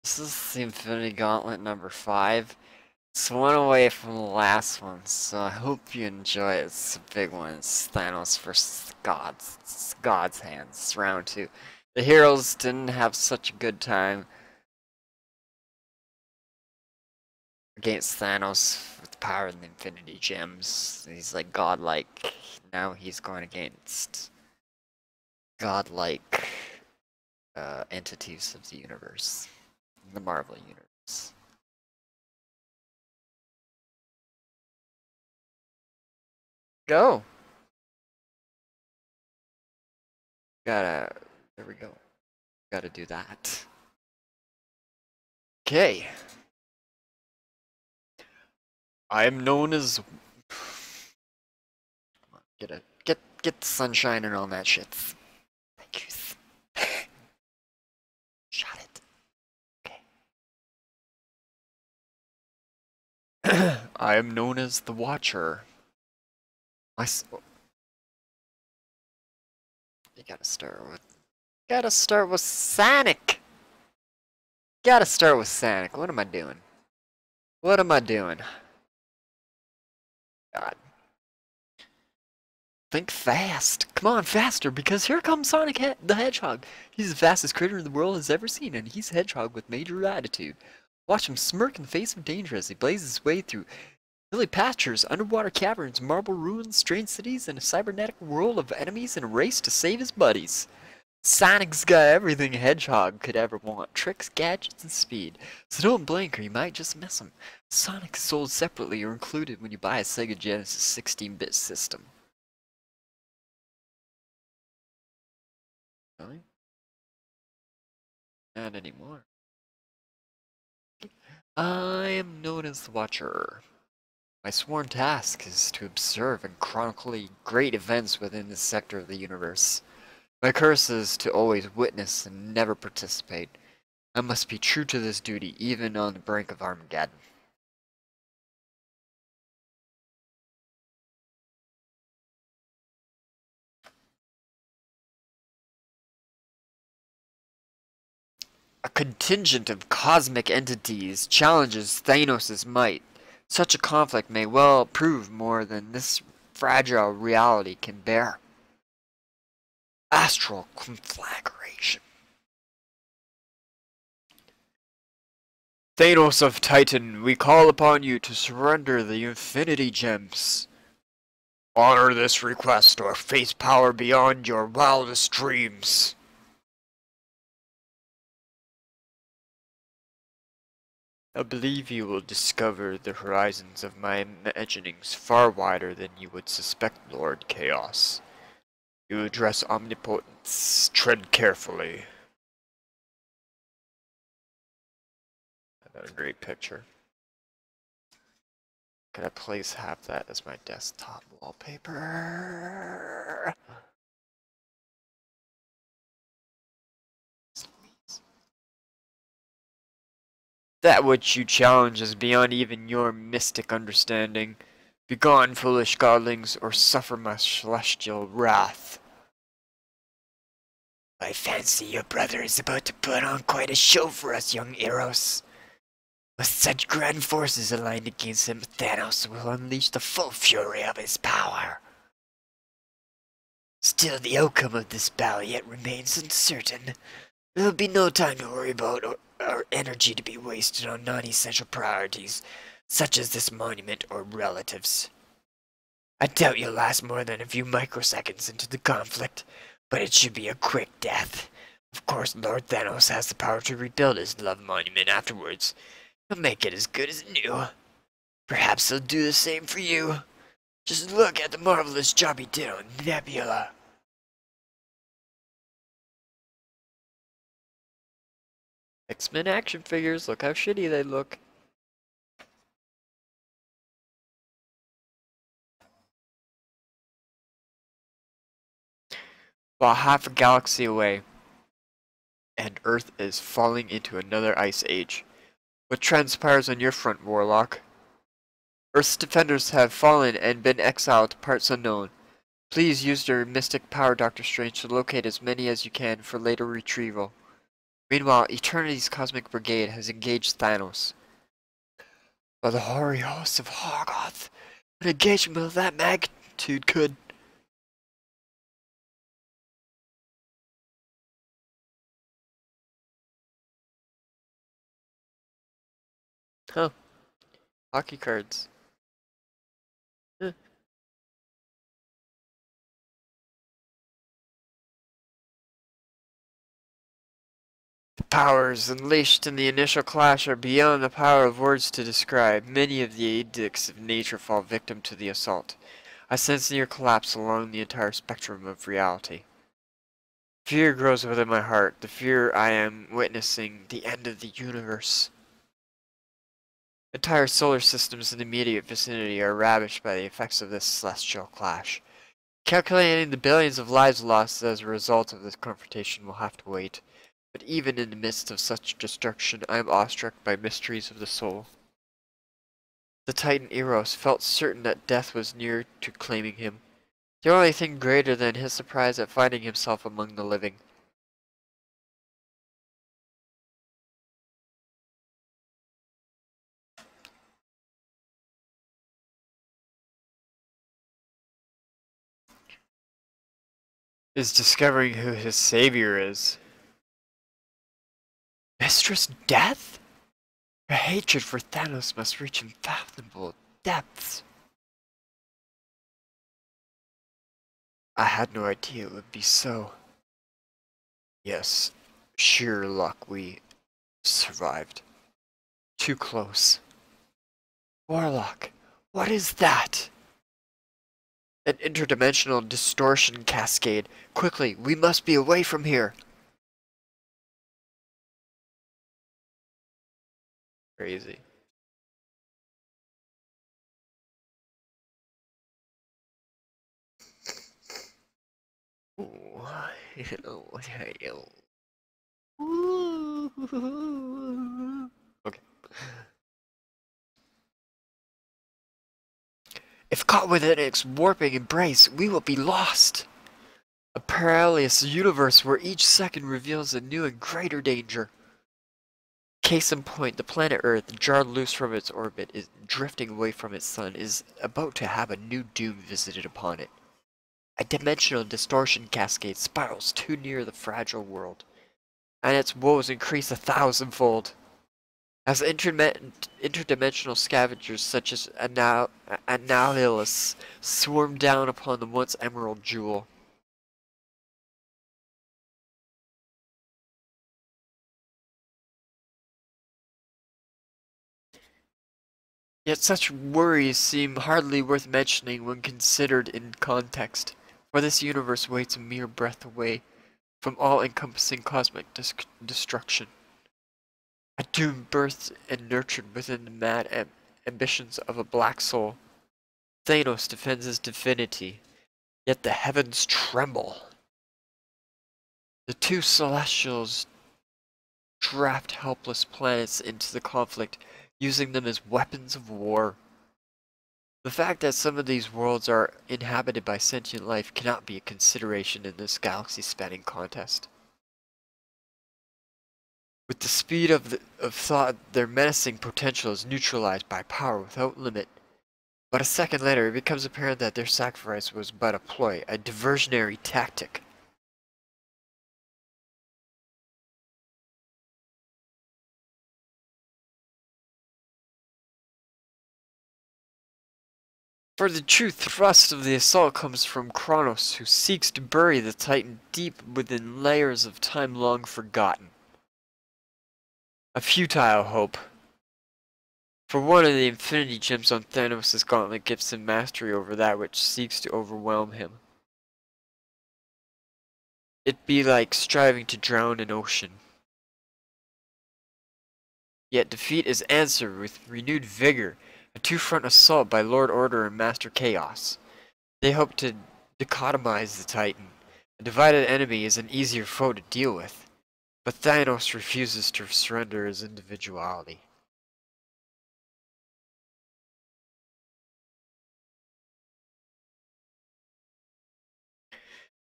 This is the Infinity Gauntlet number 5. It's one away from the last one, so I hope you enjoy it. It's a big one. It's Thanos versus the gods. It's God's hands. It's round 2. The heroes didn't have such a good time against Thanos with the power of the Infinity Gems. He's like godlike. Now he's going against godlike entities of the universe. The Marvel universe. Go! There we go. Gotta do that. Okay. I am known as... Get the sunshine and all that shit. Thank you. Shot it. Okay. I am known as the Watcher. You gotta start with Sonic. Gotta start with Sonic. What am I doing? What am I doing? God. Think fast. Come on, faster, because here comes Sonic the Hedgehog. He's the fastest critter the world has ever seen, and he's a hedgehog with major attitude. Watch him smirk in the face of danger as he blazes his way through hilly pastures, underwater caverns, marble ruins, strange cities, and a cybernetic world of enemies in a race to save his buddies. Sonic's got everything a hedgehog could ever want. Tricks, gadgets, and speed. So don't blink or you might just miss him. Sonic is sold separately or included when you buy a Sega Genesis 16-bit system. Really? Not anymore. I am known as the Watcher. My sworn task is to observe and chronicle great events within this sector of the universe. My curse is to always witness and never participate. I must be true to this duty, even on the brink of Armageddon. A contingent of cosmic entities challenges Thanos' might. Such a conflict may well prove more than this fragile reality can bear. Astral conflagration. Thanos of Titan, we call upon you to surrender the Infinity Gems. Honor this request or face power beyond your wildest dreams. I believe you will discover the horizons of my imaginings far wider than you would suspect, Lord Chaos. You address omnipotence. Tread carefully. Another great picture. Could I please have that as my desktop wallpaper? That which you challenge is beyond even your mystic understanding. Begone, foolish godlings, or suffer my celestial wrath. I fancy your brother is about to put on quite a show for us young heroes. With such grand forces aligned against him, Thanos will unleash the full fury of his power. Still, the outcome of this battle yet remains uncertain. There will be no time to worry about or energy to be wasted on non-essential priorities, such as this monument or relatives. I doubt you'll last more than a few microseconds into the conflict, but it should be a quick death. Of course, Lord Thanos has the power to rebuild his love monument afterwards. He'll make it as good as new. Perhaps he'll do the same for you. Just look at the marvelous job he did on Nebula. X-Men action figures, look how shitty they look. About half a galaxy away, and Earth is falling into another ice age. What transpires on your front, Warlock? Earth's defenders have fallen and been exiled to parts unknown. Please use your mystic power, Dr. Strange, to locate as many as you can for later retrieval. Meanwhile, Eternity's Cosmic Brigade has engaged Thanos. But the hoary hosts of Hoggoth, an engagement of that magnitude could... Huh. Hockey cards. Huh. The powers unleashed in the initial clash are beyond the power of words to describe. Many of the edicts of nature fall victim to the assault. I sense near collapse along the entire spectrum of reality. Fear grows within my heart, the fear I am witnessing the end of the universe. Entire solar systems in the immediate vicinity are ravished by the effects of this celestial clash. Calculating the billions of lives lost as a result of this confrontation will have to wait. But even in the midst of such destruction, I am awestruck by mysteries of the soul. The Titan Eros felt certain that death was near to claiming him. The only thing greater than his surprise at finding himself among the living. Is discovering who his savior is. Mistress Death? Her hatred for Thanos must reach unfathomable depths. I had no idea it would be so. Yes, sheer luck we survived. Too close. Warlock, what is that? An interdimensional distortion cascade. Quickly, we must be away from here. Crazy. Okay. If caught within its warping embrace, we will be lost. A perilous universe where each second reveals a new and greater danger. Case in point, the planet Earth, jarred loose from its orbit, is drifting away from its sun, is about to have a new doom visited upon it. A dimensional distortion cascade spirals too near the fragile world, and its woes increase 1,000-fold. As interdimensional scavengers such as Annihilus swarm down upon the once emerald jewel. Yet such worries seem hardly worth mentioning when considered in context, for this universe waits a mere breath away from all-encompassing cosmic destruction. A doom birthed and nurtured within the mad ambitions of a black soul. Thanos defends his divinity, yet the heavens tremble. The two Celestials draft helpless planets into the conflict, using them as weapons of war. The fact that some of these worlds are inhabited by sentient life cannot be a consideration in this galaxy-spanning contest. With the speed of thought, their menacing potential is neutralized by power without limit. But a second later, it becomes apparent that their sacrifice was but a ploy, a diversionary tactic. For the true thrust of the assault comes from Kronos, who seeks to bury the Titan deep within layers of time long forgotten. A futile hope. For one of the Infinity Gems on Thanos' Gauntlet gives him mastery over that which seeks to overwhelm him. It be like striving to drown an ocean. Yet defeat is answered with renewed vigor, a two-front assault by Lord Order and Master Chaos. They hope to dichotomize the Titan. A divided enemy is an easier foe to deal with, but Thanos refuses to surrender his individuality.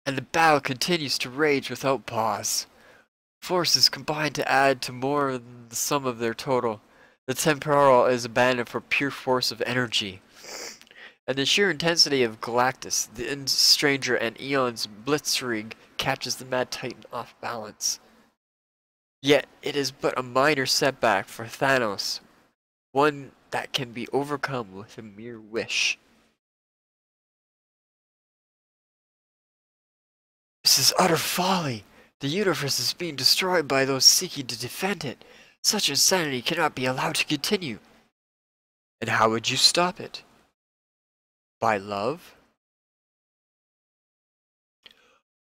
And the battle continues to rage without pause. forces combine to add to more than the sum of their total. The temporal is abandoned for pure force of energy. And the sheer intensity of Galactus, the stranger and Eon's blitzkrieg catches the Mad Titan off balance. Yet it is but a minor setback for Thanos, one that can be overcome with a mere wish. This is utter folly. The universe is being destroyed by those seeking to defend it. Such insanity cannot be allowed to continue. And how would you stop it? By love?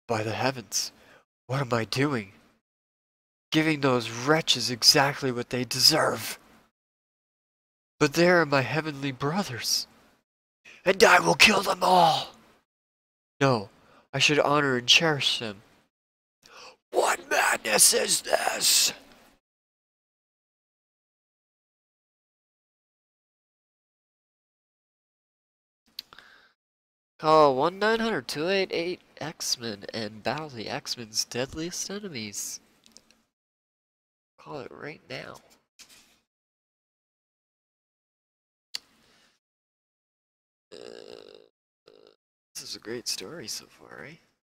By the heavens, what am I doing? Giving those wretches exactly what they deserve. But they are my heavenly brothers. And I will kill them all. No, I should honor and cherish them. What madness is this? Call 1-900-288 X-Men and battle the X-Men's deadliest enemies. Call it right now. This is a great story so far, eh?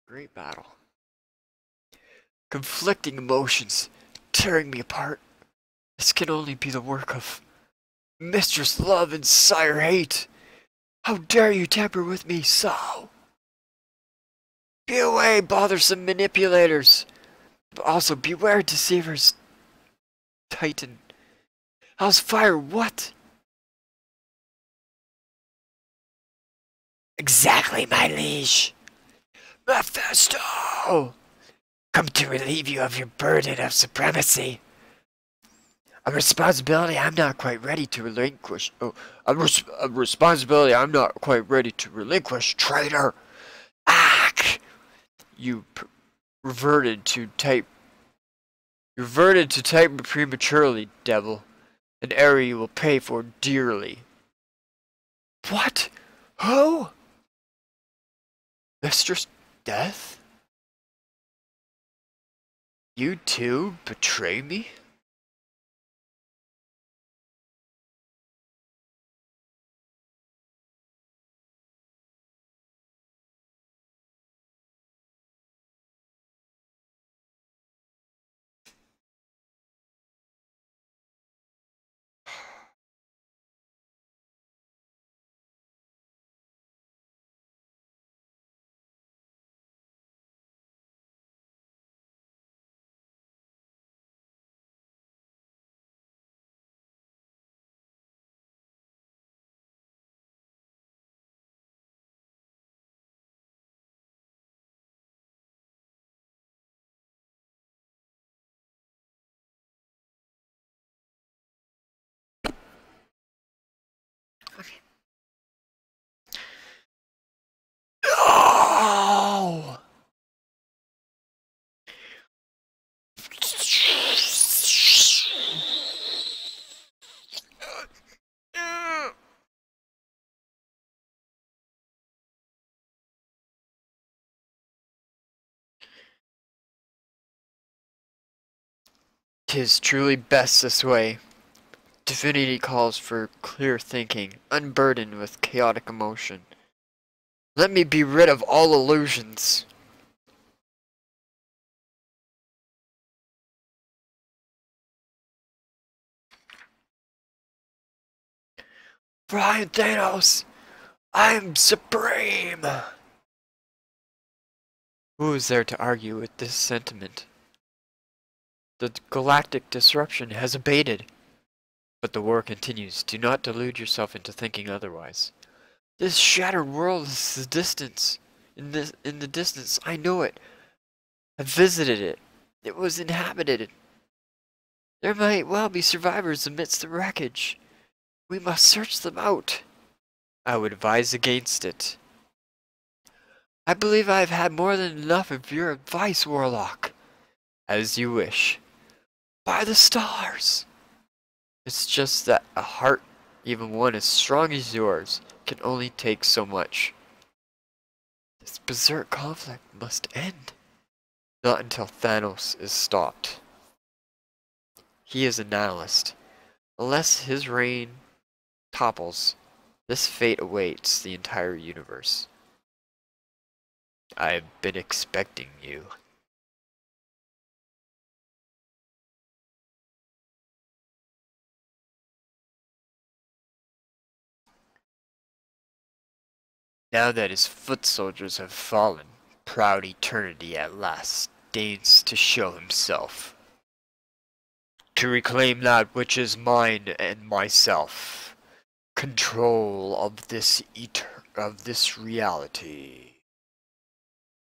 Great battle. Conflicting emotions, tearing me apart. This can only be the work of Mistress Love and Sire Hate. How dare you tamper with me so? Be away, bothersome manipulators. But also beware, deceivers. Titan. How's fire what? Exactly, my liege. Mephisto! Come to relieve you of your burden of supremacy. A responsibility I'm not quite ready to relinquish. A responsibility I'm not quite ready to relinquish, traitor! Ack! You reverted to type prematurely, devil. An error you will pay for dearly. What? Who? Mistress Death? You too betray me? No! "'Tis truly best this way. Divinity calls for clear thinking, unburdened with chaotic emotion. Let me be rid of all illusions." For I am Thanos. I am supreme. Who is there to argue with this sentiment? The galactic disruption has abated, but the war continues. Do not delude yourself into thinking otherwise. This shattered world is the distance. In the distance, I know it. I visited it. It was inhabited. There might well be survivors amidst the wreckage. We must search them out. I would advise against it. I believe I have had more than enough of your advice, Warlock. As you wish. By the stars! It's just that a heart, even one as strong as yours, can only take so much. This berserk conflict must end. Not until Thanos is stopped. He is a nihilist. Unless his reign topples, this fate awaits the entire universe. I've been expecting you. Now that his foot soldiers have fallen, proud eternity at last deigns to show himself. To reclaim that which is mine and myself. Control of this reality.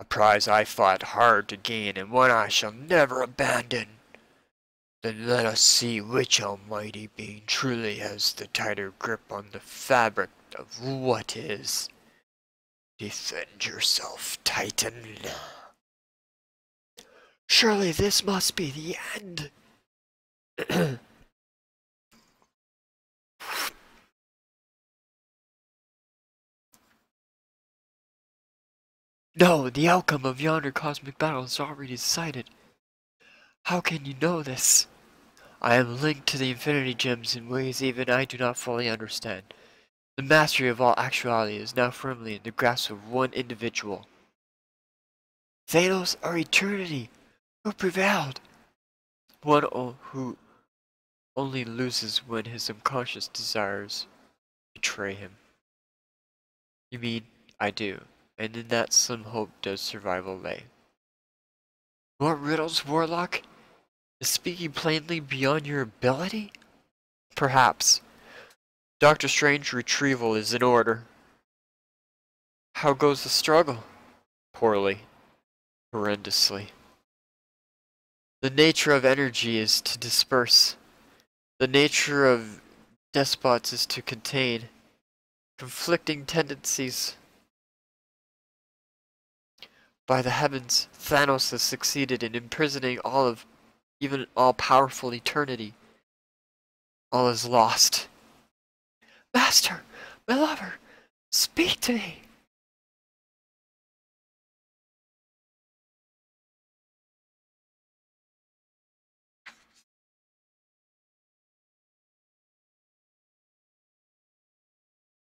A prize I fought hard to gain and one I shall never abandon. Then let us see which almighty being truly has the tighter grip on the fabric of what is. Defend yourself, Titan. Surely this must be the end. No, the outcome of yonder cosmic battle is already decided. How can you know this? I am linked to the Infinity Gems in ways even I do not fully understand. The mastery of all actuality is now firmly in the grasp of one individual. Thanos, our eternity, who prevailed? One who only loses when his unconscious desires betray him. You mean, I do, and in that some hope does survival lay. More riddles, Warlock? Is speaking plainly beyond your ability? Perhaps. Doctor Strange's retrieval is in order. How goes the struggle? Poorly. Horrendously. The nature of energy is to disperse. The nature of despots is to contain. Conflicting tendencies. By the heavens, Thanos has succeeded in imprisoning even all-powerful eternity. All is lost. Master, my lover, speak to me.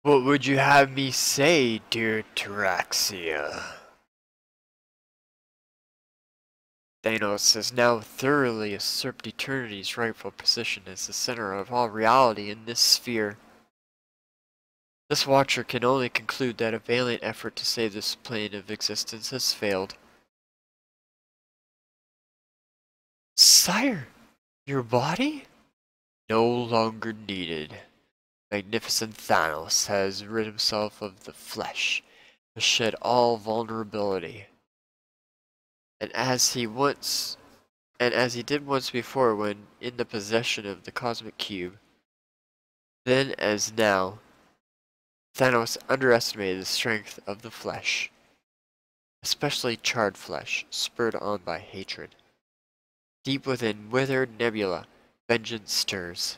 What would you have me say, dear Taraxia? Thanos has now thoroughly usurped eternity's rightful position as the center of all reality in this sphere. This watcher can only conclude that a valiant effort to save this plane of existence has failed. Sire, your body? No longer needed. Magnificent Thanos has rid himself of the flesh, has shed all vulnerability. And as he did once before when in the possession of the cosmic cube, then as now, Thanos underestimated the strength of the flesh, especially charred flesh, spurred on by hatred. Deep within withered nebula, vengeance stirs.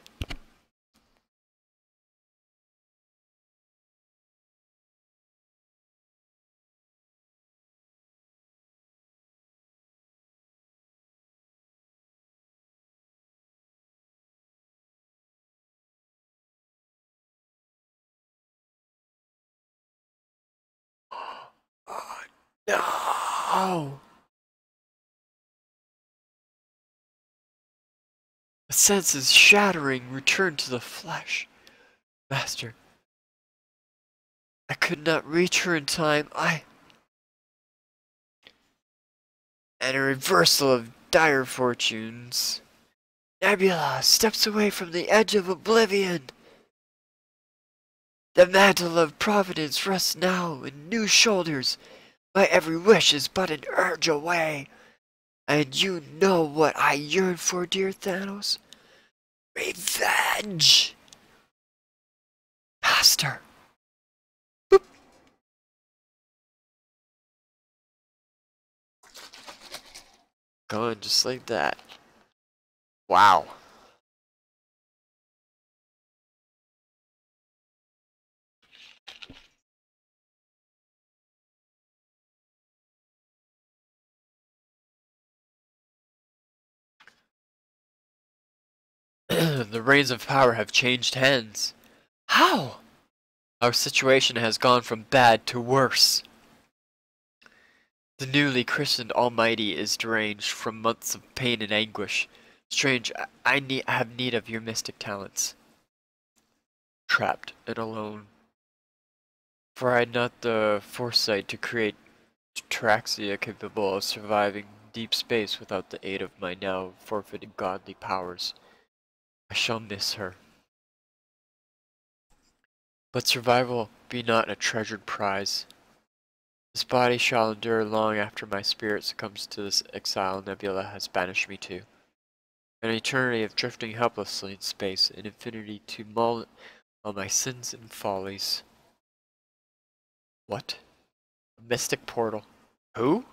Oh, no! The senses shattering return to the flesh. Master, I could not reach her in time. And a reversal of dire fortunes. Nebula steps away from the edge of oblivion. The mantle of providence rests now in new shoulders. My every wish is but an urge away. And you know what I yearn for, dear Thanos? Revenge! Master! Boop. Going just like that. Wow. The reins of power have changed hands. How? Our situation has gone from bad to worse. The newly christened Almighty is deranged from months of pain and anguish. Strange, I have need of your mystic talents. Trapped and alone. For I had not the foresight to create Traxia capable of surviving deep space without the aid of my now forfeited godly powers. I shall miss her. But survival be not a treasured prize. This body shall endure long after my spirit succumbs to this exile Nebula has banished me to. An eternity of drifting helplessly in space, an infinity to mull on my sins and follies. What? A mystic portal. Who?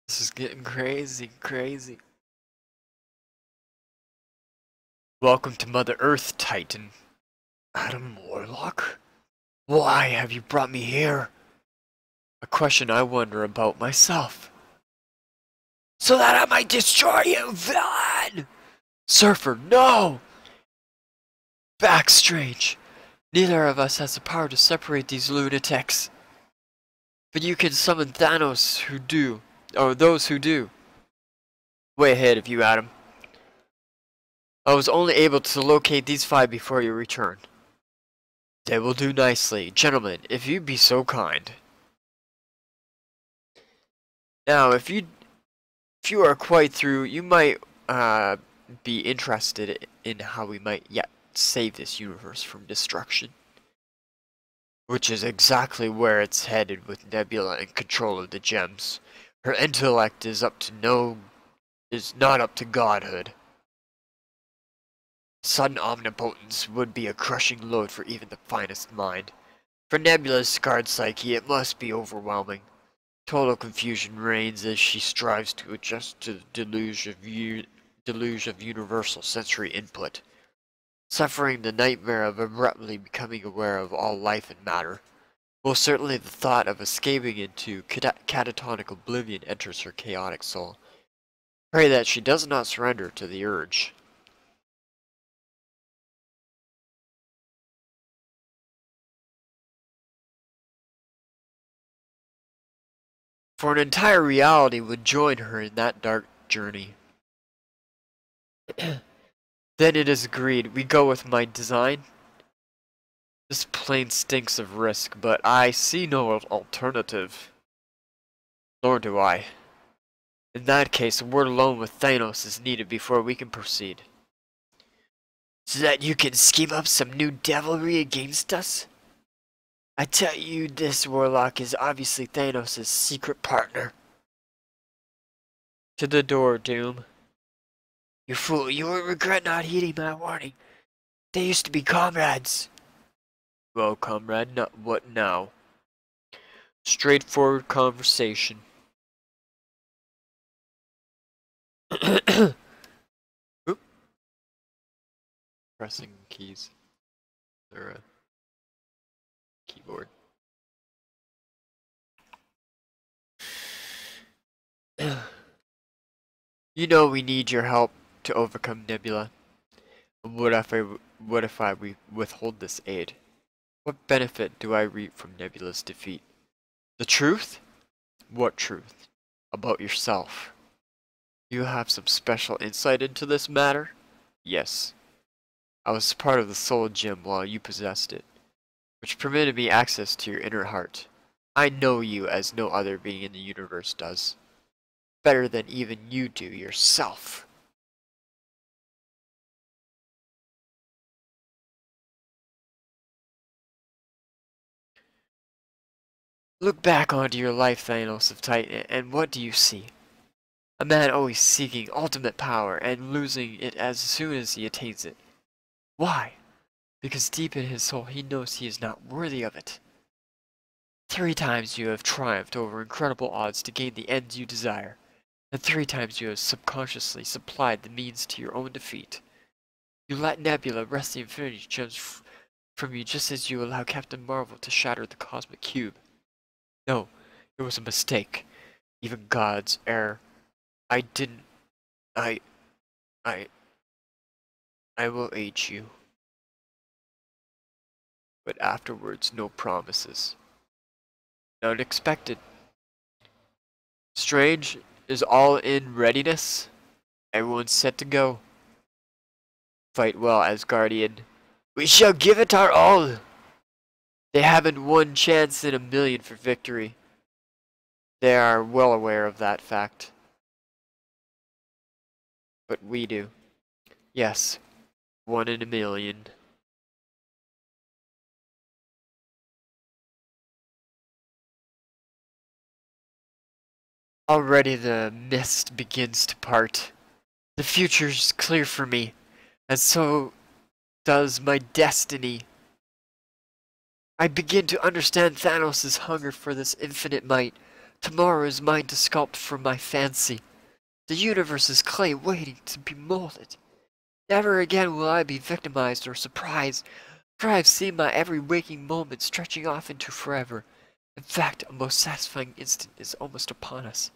This is getting crazy. Welcome to Mother Earth, Titan. Adam Warlock? Why have you brought me here? A question I wonder about myself. So that I might destroy you, villain! Surfer, no! Back, Strange. Neither of us has the power to separate these lunatics. But you can summon Thanos who do, or those who do. Way ahead of you, Adam. I was only able to locate these 5 before your return. They will do nicely. Gentlemen, if you'd be so kind. Now, if you are quite through, you might be interested in how we might yet save this universe from destruction. Which is exactly where it's headed with Nebula in control of the gems. Her intellect is not up to godhood. Sudden omnipotence would be a crushing load for even the finest mind. For Nebula's scarred psyche, it must be overwhelming. Total confusion reigns as she strives to adjust to the deluge of universal sensory input, suffering the nightmare of abruptly becoming aware of all life and matter. Most certainly the thought of escaping into catatonic oblivion enters her chaotic soul. Pray that she does not surrender to the urge. For an entire reality would join her in that dark journey. Then it is agreed, we go with my design. This plane stinks of risk, but I see no alternative. Nor do I. In that case, a word alone with Thanos is needed before we can proceed. So that you can scheme up some new devilry against us? I tell you, this warlock is obviously Thanos' secret partner. To the door, Doom. You fool, you will regret not heeding my warning. They used to be comrades. Well, comrade, what now? Straightforward conversation. Oop. Pressing keys. Or keyboard. You know we need your help to overcome Nebula. What if I withhold this aid? What benefit do I reap from Nebula's defeat? The truth? What truth? About yourself. You have some special insight into this matter? Yes. I was part of the soul gem while you possessed it, which permitted me access to your inner heart. I know you as no other being in the universe does. Better than even you do yourself. Look back onto your life, Thanos of Titan, and what do you see? A man always seeking ultimate power and losing it as soon as he attains it. Why? Because deep in his soul he knows he is not worthy of it. 3 times you have triumphed over incredible odds to gain the ends you desire, and 3 times you have subconsciously supplied the means to your own defeat. You let Nebula wrest the Infinity Gems from you just as you allow Captain Marvel to shatter the Cosmic Cube. No, It was a mistake. Even God's error. I didn't... I... I... I will aid you. But afterwards, no promises. Unexpected. Strange is all in readiness. Everyone's set to go. Fight well, Asgardian. We shall give it our all. They haven't one chance in a million for victory. They are well aware of that fact. But we do. Yes, 1 in a million. Already the mist begins to part. The future's clear for me, and so does my destiny. I begin to understand Thanos' hunger for this infinite might. Tomorrow is mine to sculpt for my fancy. The universe is clay waiting to be molded. Never again will I be victimized or surprised, for I have seen my every waking moment stretching off into forever. In fact, a most satisfying instant is almost upon us.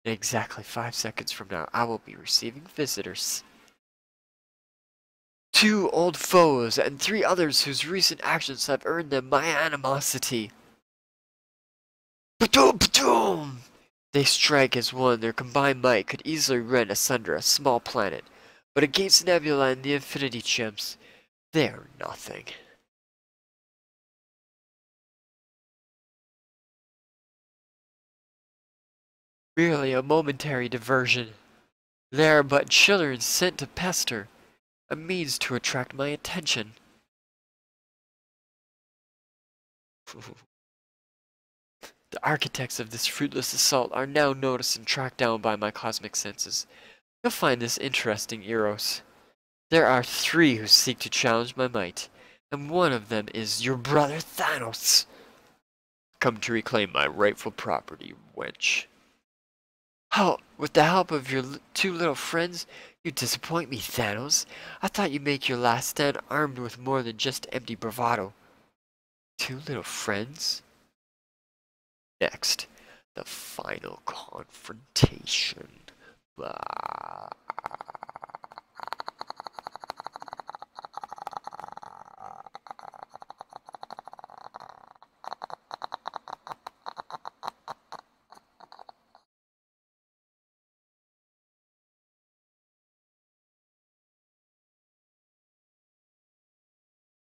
In exactly 5 seconds from now, I will be receiving visitors. 2 old foes and 3 others whose recent actions have earned them my animosity. Ba-doom, ba-doom! They strike as one. Their combined might could easily rend asunder a small planet. But against Nebula and the Infinity Chimps, they are nothing. Merely a momentary diversion. They are but children sent to pester, a means to attract my attention. The architects of this fruitless assault are now noticed and tracked down by my cosmic senses. You'll find this interesting, Eros. There are 3 who seek to challenge my might, and one of them is your brother Thanos. Come to reclaim my rightful property, wench. How, with the help of your 2 little friends, you disappoint me, Thanos. I thought you'd make your last stand armed with more than just empty bravado. 2 little friends? Next, the final confrontation. Blah.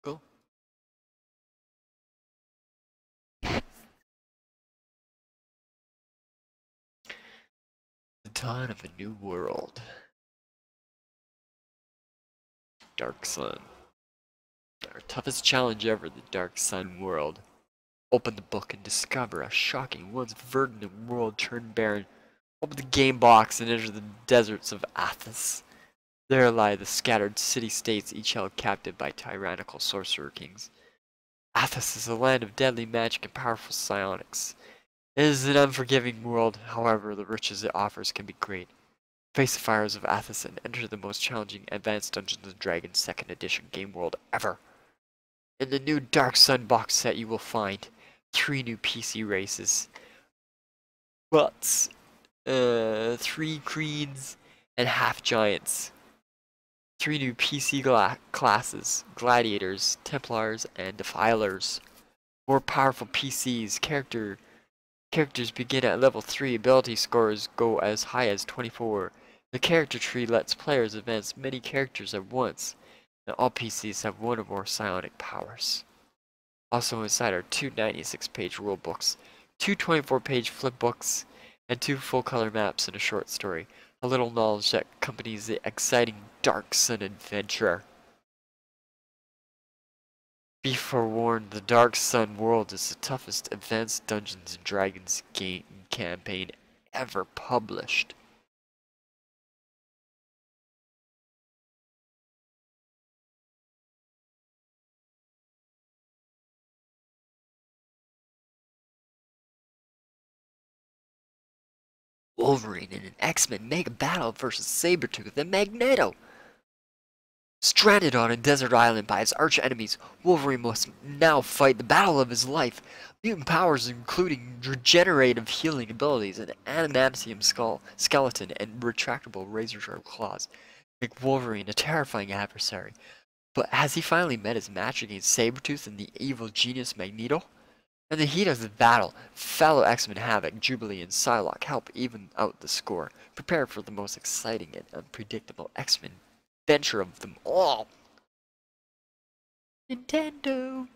Cool. The dawn of a new world. Dark Sun. Our toughest challenge ever, the Dark Sun world. Open the book and discover a shocking, once verdant world turned barren. Open the game box and enter the deserts of Athos. There lie the scattered city-states, each held captive by tyrannical sorcerer kings. Athos is a land of deadly magic and powerful psionics. It is an unforgiving world, however, the riches it offers can be great. Face the fires of Athos and enter the most challenging Advanced Dungeons & Dragons 2nd Edition game world ever. In the new Dark Sun box set you will find 3 new PC races. But 3 creeds and half giants. 3 new PC classes, gladiators, templars, and defilers. More powerful PCs, characters begin at level 3, ability scores go as high as 24. The character tree lets players advance many characters at once, and all PCs have 1 or more psionic powers. Also inside are 2 96-page rulebooks, 2 24-page flipbooks, and 2 full-color maps and a short story. A little knowledge that accompanies the exciting Dark Sun adventure. Be forewarned, the Dark Sun world is the toughest Advanced Dungeons & Dragons game campaign ever published. Wolverine in an X-Men mega battle versus Sabretooth and Magneto. Stranded on a desert island by his arch enemies, Wolverine must now fight the battle of his life. Mutant powers including regenerative healing abilities, an adamantium skeleton, and retractable razor-sharp claws make Wolverine a terrifying adversary. But has he finally met his match against Sabretooth and the evil genius Magneto? In the heat of the battle, fellow X-Men Havoc, Jubilee, and Psylocke help even out the score, prepared for the most exciting and unpredictable X-Men venture of them all. Nintendo.